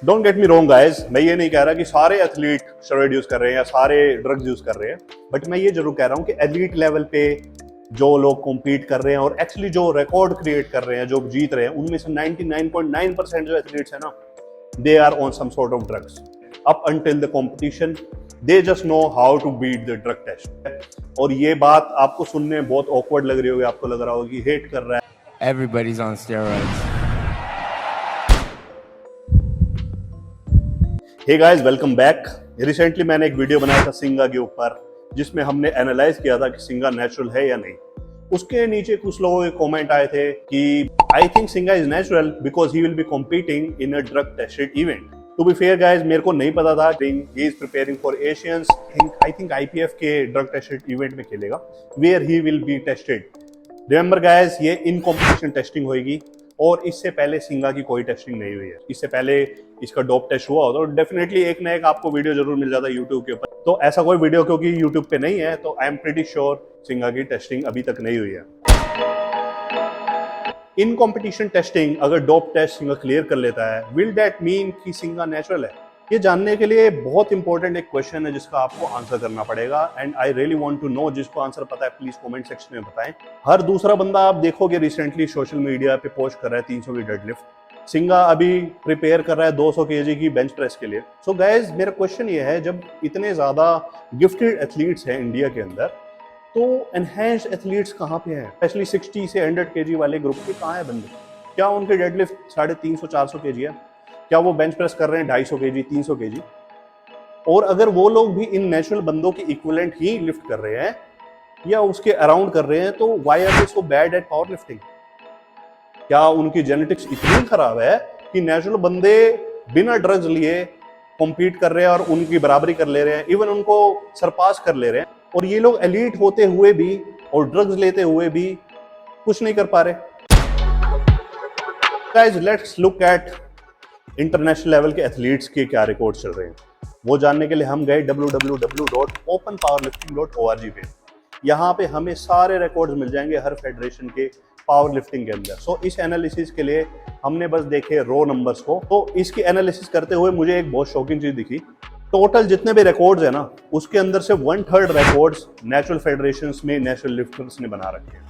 Don't get me wrong guys, मैं ये नहीं कह रहा कि सारे एथलीट स्टेरॉइड यूज कर रहे हैं या सारे ड्रग्स यूज कर रहे हैं, बट मैं ये जरूर कह रहा हूँ कि एथलीट लेवल पे जो लोग कॉम्पीट कर रहे हैं और एक्चुअली जो रिकॉर्ड क्रिएट कर रहे हैं, जो जीत रहे हैं, उनमें से 99.9% जो एथलीट्स है ना, they are on some sort of drugs up until the competition. They just know how to beat the drug test. और ये बात आपको सुनने में बहुत ऑकवर्ड लग रही होगी, आपको लग रहा होगा कि हेट कर रहा है। Everybody's on steroids. Hey guys, welcome back. Recently मैंने एक वीडियो बनाया था सिंगा के ऊपर, जिसमें हमने एनालाइज किया था कि सिंगा नेचुरल है या नहीं। उसके नीचे कुछ लोगों के कमेंट आए थे कि I think Singha is natural because he will be competing in a drug tested event. To be fair guys, मेरे को नहीं पता था he is preparing for Asians, I think IPF के ड्रग टेस्टेड इवेंट में खेलेगा, where he will be tested. Remember guys, ये in competition testing होगी और इससे पहले सिंगा की कोई टेस्टिंग नहीं हुई है। इससे पहले इसका डोप टेस्ट हुआ होता तो डेफिनेटली एक ना एक आपको वीडियो जरूर मिल जाता यूट्यूब के ऊपर। तो ऐसा कोई वीडियो क्योंकि यूट्यूब पे नहीं है, तो आई एम प्रीटी श्योर सिंगा की टेस्टिंग अभी तक नहीं हुई है। इन कॉम्पिटिशन टेस्टिंग अगर डोप टेस्ट सिंगा क्लियर कर लेता है, विल दैट मीन कि सिंगा नेचुरल है? ये जानने के लिए बहुत इंपॉर्टेंट एक क्वेश्चन है जिसका आपको आंसर करना पड़ेगा, and I really want to know. जिसको आंसर पता है प्लीज कमेंट सेक्शन में बताएं। हर दूसरा बंदा आप देखोगे रिसेंटली सोशल मीडिया पे पोस्ट कर रहा है 300 की डेडलिफ्ट। सिंगा अभी प्रिपेयर कर रहा है 200 केजी की बेंच प्रेस के लिए। सो गाइज, मेरा क्वेश्चन ये है, जब इतने ज्यादा गिफ्टेड एथलीट्स हैं इंडिया के अंदर, तो एनहेंस्ड एथलीट्स कहाँ पे हैं? स्पेशली 60 से 100 केजी वाले ग्रुप के कहाँ है बंदे? क्या उनके डेडलिफ्ट 350-400 केजी है? क्या वो बेंच प्रेस कर रहे हैं 250 केजी, 300 केजी? और अगर वो लोग भी इन नेचुरल बंदों की इक्विवेलेंट ही लिफ्ट कर रहे हैं या उसके अराउंड कर रहे हैं, तो why are they so bad at power lifting? क्या उनकी जेनेटिक्स इतनी खराब है कि नेचुरल बंदे बिना ड्रग्स लिए कॉम्पीट कर रहे हैं और उनकी बराबरी कर ले रहे हैं, इवन उनको सरपास कर ले रहे हैं, और ये लोग एलीट होते हुए भी और ड्रग्स लेते हुए भी कुछ नहीं कर पा रहे? Guys, let's look at international level के एथलीट्स के क्या रिकॉर्ड चल रहे हैं। वो जानने के लिए हम गए www.openpowerlifting.org पे। यहाँ पे हमें सारे रिकॉर्ड्स मिल जाएंगे हर फेडरेशन के पावर लिफ्टिंग के अंदर। सो इस एनालिसिस के लिए हमने बस देखे रो नंबर्स को। तो इसकी एनालिसिस करते हुए मुझे एक बहुत शॉकिंग चीज दिखी। टोटल जितने भी रिकॉर्ड्स है ना, उसके अंदर से 1/3 रिकॉर्ड्स नेचुरल फेडरेशंस में नेचुरल लिफ्टर्स ने बना रखे हैं।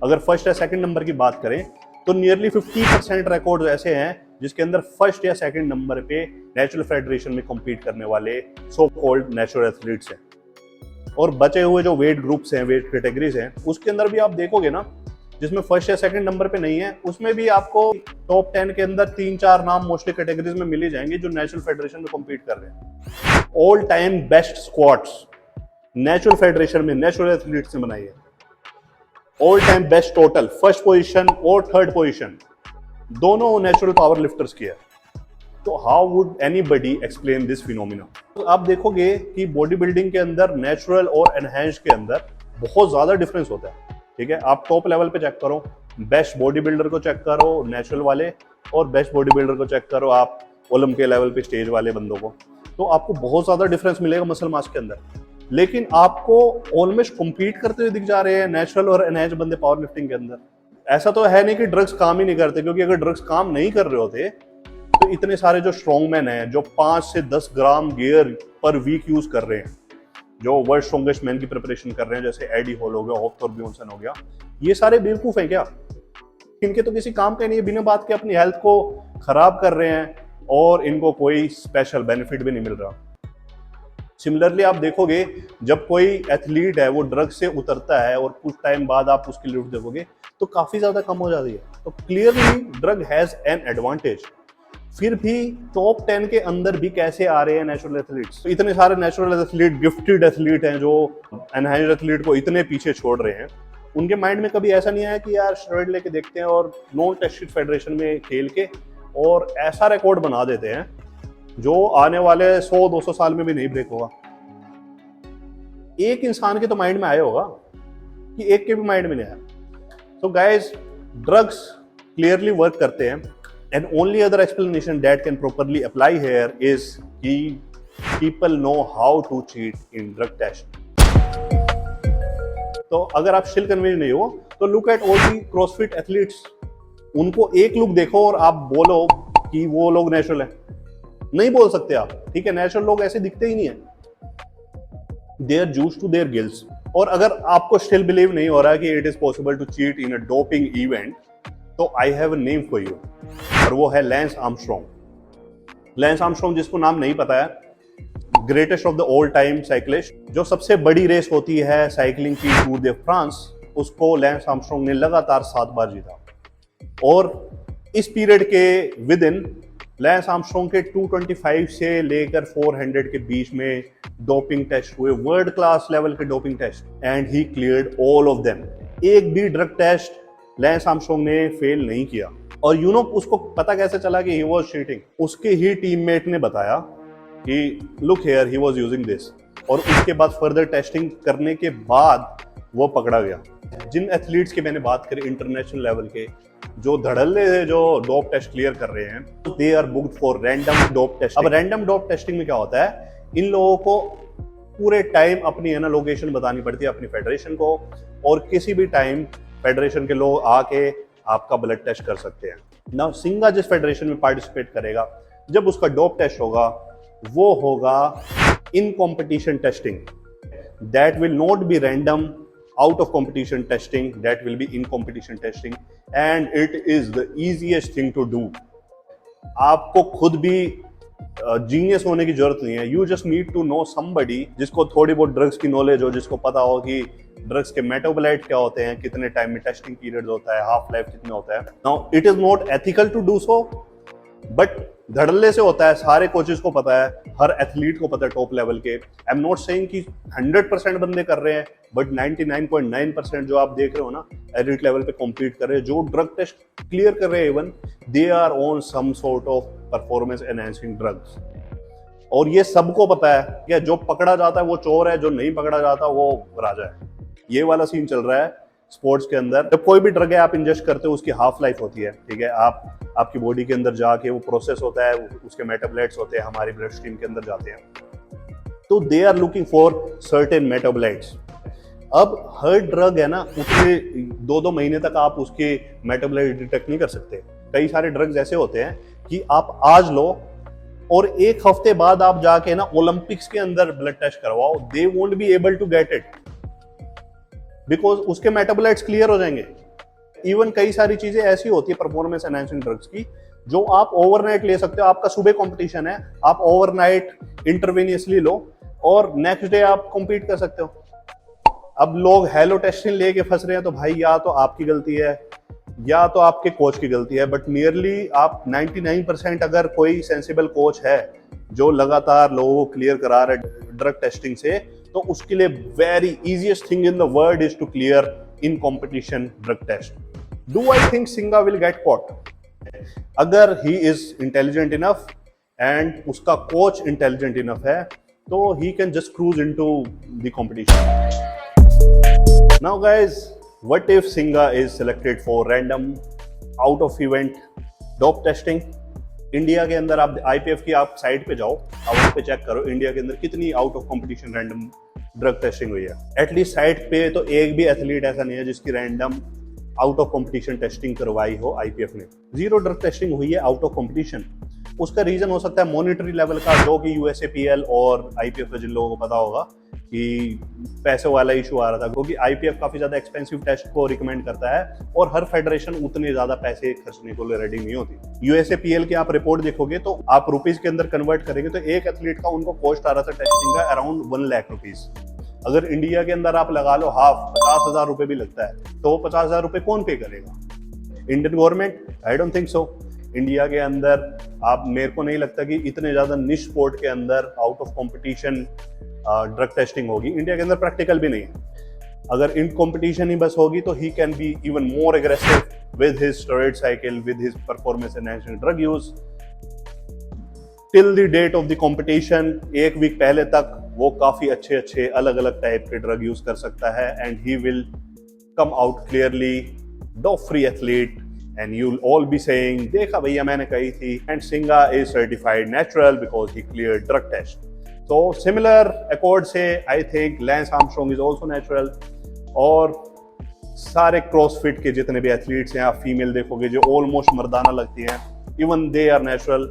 अगर फर्स्ट या सेकंड नंबर की बात करें तो नियरली 50% रिकॉर्ड्स ऐसे हैं जिसके अंदर फर्स्ट या सेकंड नंबर पे नेचुरल फेडरेशन में कॉम्पीट करने वाले सो कॉल्ड नेचुरल एथलीट्स हैं। और बचे हुए जो वेट ग्रुप्स हैं, वेट कैटेगरीज हैं, उसके अंदर भी आप देखोगे ना, जिसमें फर्स्ट या सेकंड नंबर पे नहीं है, उसमें भी आपको टॉप 10 के अंदर 3-4 नाम मोस्टली कैटेगरीज में मिल ही जाएंगे जो नेचुरल फेडरेशन में कॉम्पीट कर रहे हैं। All time best squats natural federation में नेचुरल एथलीट्स ने बनाई है। All time best total first position और थर्ड पोजीशन दोनों नेचुरल पावर लिफ्टर्स की है। तो how would anybody explain this phenomena? तो आप देखोगे कि बॉडी बिल्डिंग के अंदर नेचुरल और एनहांस्ड के अंदर बहुत ज्यादा डिफरेंस होता है। ठीक है, आप टॉप लेवल पे चेक करो, बेस्ट बॉडी बिल्डर को चेक करो नेचुरल वाले, और बेस्ट बॉडी बिल्डर को चेक करो आप ओलंपिक के लेवल पे स्टेज वाले बंदों को, तो आपको बहुत ज्यादा डिफरेंस मिलेगा मसल मास के अंदर। लेकिन आपको ऑलमोस्ट कॉम्पीट करते हुए दिख जा रहे हैं नेचुरल और एनहांस्ड बंदे पावर लिफ्टिंग के अंदर। ऐसा तो है नहीं कि ड्रग्स काम ही नहीं करते, क्योंकि अगर ड्रग्स काम नहीं कर रहे होते तो इतने सारे जो स्ट्रॉन्गमैन हैं जो 5 से 10 ग्राम गियर पर वीक यूज कर रहे हैं, जो वर्ल्ड स्ट्रॉन्गेस्ट मैन की प्रिपरेशन कर रहे हैं, जैसे एडी हॉल हो गया, हॉप थॉर्ब्यूनसन हो गया, ये सारे बेवकूफ हैं क्या? इनके तो किसी काम के नहीं है, बिना बात के अपनी हेल्थ को खराब कर रहे हैं और इनको कोई स्पेशल बेनिफिट भी नहीं मिल रहा। सिमिलरली आप देखोगे जब कोई एथलीट है वो ड्रग से उतरता है और कुछ टाइम बाद आप उसकी लिफ्ट देखोगे तो काफी ज्यादा कम हो जाती है। तो clearly drug has an advantage. फिर भी टॉप 10 के अंदर भी कैसे आ रहे हैं नेचुरल एथलीट्स? तो इतने सारे नेचुरल एथलीट, गिफ्टेड एथलीट हैं जो एनहांस्ड एथलीट को इतने पीछे छोड़ रहे हैं। उनके माइंड में कभी ऐसा नहीं आया कि यार स्टेरॉइड लेके देखते हैं और नॉन टेस्टेड फेडरेशन में खेल के और ऐसा रिकॉर्ड बना देते हैं जो आने वाले 100-200 साल में भी नहीं ब्रेक होगा? एक इंसान के तो माइंड में आया होगा, कि एक के भी माइंड में नहीं आया। तो गाइस, ड्रग्स क्लियरली वर्क करते हैं, and only other explanation that can properly apply here is कि people know how to cheat in drug test. तो अगर आप स्टिल कन्विंस नहीं हो तो look at all the CrossFit athletes. उनको एक लुक देखो और आप बोलो कि वो लोग नेचुरल है। नहीं बोल सकते आप, ठीक है, नेचुरल लोग ऐसे दिखते ही नहीं है, they are used to their gills. और अगर आपको स्टिल बिलीव नहीं हो रहा कि it is possible to cheat in a doping event, तो I have a name for you, और वो है लैंस आर्मस्ट्रॉन्ग। लैंस आर्मस्ट्रॉन्ग, जिसको नाम नहीं पता है, greatest of the all time cyclist. जो सबसे बड़ी रेस होती है साइकिलिंग की, टूर दे फ्रांस, उसको लैंस आर्मस्ट्रॉन्ग ने लगातार 7 बार जीता। और इस पीरियड के विद इन लैंस आर्मस्ट्रॉन्ग के 225 से लेकर 400 के बीच में डोपिंग टेस्ट हुए, वर्ल्ड क्लास लेवल के doping test, and he cleared all of them. एक भी ड्रग टेस्ट लैंस आर्मस्ट्रॉन्ग ने फेल नहीं किया। और यू नो उसको पता कैसे चला कि ही वाज चीटिंग? उसके ही टीममेट ने बताया कि look here, he was using this, और उसके बाद फर्दर टेस्टिंग करने के बाद वो पकड़ा गया। जिन एथलीट्स की मैंने बात करी इंटरनेशनल लेवल के, जो धड़ल्ले से जो डोप टेस्ट क्लियर कर रहे हैं, they are booked for random dope testing. अब रैंडम डोप टेस्टिंग में क्या होता है, इन लोगों को पूरे टाइम अपनी है ना लोकेशन बतानी पड़ती है अपनी फेडरेशन को, और किसी भी टाइम फेडरेशन के लोग आके आपका ब्लड टेस्ट कर सकते हैं ना। सिंगा जिस फेडरेशन में पार्टिसिपेट करेगा, जब उसका डोप टेस्ट होगा, वो होगा इन competition testing. That will not be random out of competition testing, that will be in competition testing, and it is the easiest thing to do. आपको खुद भी जीनियस होने की जरूरत नहीं है, you just need to know somebody जिसको थोड़ी बहुत ड्रग्स की नॉलेज हो, जिसको पता हो कि ड्रग्स के मेटाबोलाइट क्या होते हैं, कितने टाइम में टेस्टिंग पीरियड होता है, हाफ लाइफ कितना होता है। Now it is not ethical to do so, but धड़ल्ले से होता है, सारे कोचेस को पता है, हर एथलीट को पता है टॉप लेवल के। आई एम नॉट सेइंग कि 100% बंदे कर रहे हैं, बट 99.9% जो आप देख रहे हो ना एलीट लेवल पे कॉम्पीट कर रहे हैं, जो ड्रग टेस्ट क्लियर कर रहे हैं, even they are on some sort of performance enhancing drugs. और ये सबको पता है कि जो पकड़ा जाता है वो चोर है, जो नहीं पकड़ा जाता वो राजा है। ये वाला सीन चल रहा है स्पोर्ट्स के अंदर। जब कोई भी ड्रग है आप इंजेस्ट करते हो, उसकी हाफ लाइफ होती है, ठीक है, आपकी बॉडी के अंदर जाके वो प्रोसेस होता है, उसके मेटाबोलाइट्स होते हैं, हमारी ब्लड स्ट्रीम के अंदर जाते हैं, तो they are looking for certain metabolites. अब हर ड्रग है ना, उसके 2-2 महीने तक आप उसके मेटाबोलाइट डिटेक्ट नहीं कर सकते। कई सारे ड्रग्स ऐसे होते हैं कि आप आज लो और 1 हफ्ते बाद आप जाके ना ओलंपिक्स के अंदर ब्लड टेस्ट करवाओ, they won't be able to get it, because उसके मेटाबोलाइट्स क्लियर हो जाएंगे। इवन कई सारी चीजें ऐसी होती है परफॉर्मेंस एनहांसिंग ड्रग्स की, जो आप ओवरनाइट ले सकते हो। आपका सुबह कंपटीशन है, आप ओवरनाइट इंटरवेनियसली लो और नेक्स्ट डे आप कॉम्पीट कर सकते हो। अब लोग हेलो टेस्टिंग लेके फंस रहे हैं, तो भाई या तो आपकी गलती है या तो आपके कोच की गलती है, बट नियरली आप 99% अगर कोई सेंसिबल कोच है जो लगातार लोगों को क्लियर करा रहा है ड्रग टेस्टिंग से, तो उसके लिए very easiest thing in the world is to clear in competition drug test. Do I think Singha will get caught? अगर he is intelligent enough and उसका कोच इंटेलिजेंट इनफ है, तो he can just cruise into the competition. Now guys, what if Singha is selected for random out of event dope testing? India के अंदर आप IPF की आप site पे जाओ, आप वहाँ पे चेक करो इंडिया के अंदर कितनी out of competition random drug testing हुई है। एटलीस्ट साइट पे तो एक भी एथलीट ऐसा नहीं है जिसकी random out of competition testing करवाई हो IPF ने। 0 ड्रग टेस्टिंग हुई है आउट ऑफ कंपटीशन। उसका रीजन हो सकता है मॉनिटरी लेवल का, जो कि USAPL और IPF का जिन लोगों को पता होगा कि पैसे वाला इशू आ रहा था, क्योंकि IPF काफी ज्यादा एक्सपेंसिव टेस्ट को रिकमेंड करता है और हर फेडरेशन उतने ज्यादा पैसे खर्चने को रेडी नहीं होती। USAPL की आप रिपोर्ट देखोगे तो आप रुपीज के अंदर कन्वर्ट करेंगे तो एक एथलीट का उनको कॉस्ट आ रहा था टेस्टिंग का अराउंड 1 लाख रुपीज। अगर इंडिया के अंदर आप लगा लो हाफ, 50,000 रुपए भी लगता है, तो 50,000 रुपए कौन पे करेगा? Indian government? I don't think so. India के अंदर आप, मेरे को नहीं लगता कि इतने ज्यादा निश स्पोर्ट के अंदर out of competition drug testing होगी। इंडिया के अंदर प्रैक्टिकल भी नहीं है। अगर इन कंपटीशन ही बस होगी तो he can be even more aggressive with his steroid cycle, with his performance enhancing drug use. Till the date of the competition, 1 week पहले तक वो काफी अच्छे अलग अलग टाइप के ड्रग यूज कर सकता है, and he will come out clearly dope free athlete, and you'll all be saying, देखा भैया मैंने कही थी, and Singha is certified natural because he cleared drug test. So similar accord से I think Lance Armstrong is also natural, और सारे CrossFit के जितने भी एथलीट्स हैं, आप फीमेल देखोगे जो ऑलमोस्ट मर्दाना लगती हैं, even they are natural.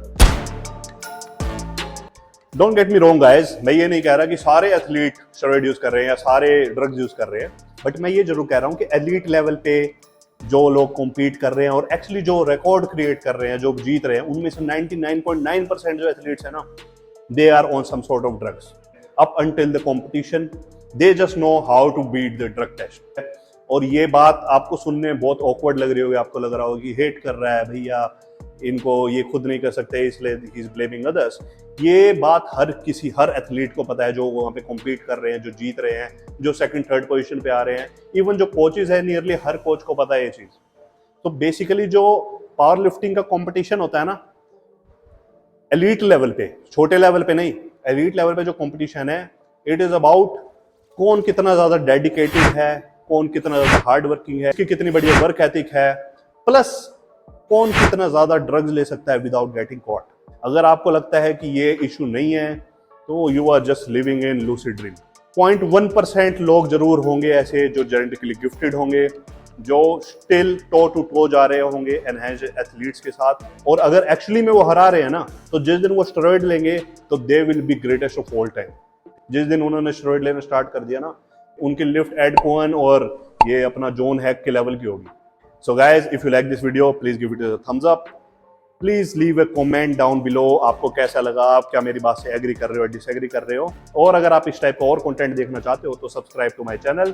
Don't get me wrong guys, मैं ये नहीं कह रहा कि सारे एथलीट स्टेरॉइड यूज कर रहे हैं या सारे ड्रग्स यूज कर रहे हैं, बट मैं ये जरूर कह रहा हूँ कि एलीट लेवल पे जो लोग कॉम्पीट कर रहे हैं और एक्चुअली जो रिकॉर्ड क्रिएट कर रहे हैं, जो जीत रहे हैं, उनमें से 99.9% जो एथलीट्स है ना, they are on some sort of drugs up until the competition. They just know how to beat the drug test. और ये बात आपको सुनने में बहुत ऑकवर्ड लग रही होगी, आपको लग रहा होगा कि हेट कर रहा है भैया, इनको ये खुद नहीं कर सकते इसलिए ही इज ब्लेमिंग अदर्स। ये बात हर एथलीट को पता है जो वहाँ पे कॉम्पीट कर रहे हैं, जो जीत रहे हैं, जो सेकंड थर्ड पोजीशन पे आ रहे हैं, इवन जो कोचेज है, नियरली हर कोच को पता है ये चीज। तो बेसिकली जो पावर लिफ्टिंग का कंपटीशन होता है ना, एलीट लेवल पे, छोटे लेवल पे नहीं, एलीट लेवल पे जो कंपटीशन है, इट इज अबाउट कौन कितना ज्यादा डेडिकेटेड है, कौन कितना ज्यादा हार्ड वर्किंग है, कितनी बढ़िया वर्क एथिक है, प्लस कौन कितना ज्यादा ड्रग्स ले सकता है विदाउट गेटिंग कॉट। अगर आपको लगता है कि ये इशू नहीं है तो you are just living in lucid dream. 0.1% लोग जरूर होंगे ऐसे जो जेनेटिकली गिफ्टेड होंगे, जो स्टिल टो टू टो जा रहे होंगे एनहांस्ड एथलीट्स के साथ, और अगर एक्चुअली में वो हरा रहे हैं ना, तो जिस दिन वो स्टेरॉइड लेंगे तो they will be greatest of all time. जिस दिन उन्होंने स्टेरॉइड लेना स्टार्ट कर दिया ना, उनकी लिफ्ट एड कोहन और ये अपना जॉन हैक के लेवल की होगी। So guys, if you like this video, please give it a thumbs up. Please leave a comment down below. आपको कैसा लगा, आप क्या मेरी बात से एग्री कर रहे हो, डिसएग्री कर रहे हो, और अगर आप इस टाइप का और कंटेंट देखना चाहते हो तो सब्सक्राइब टू माय चैनल।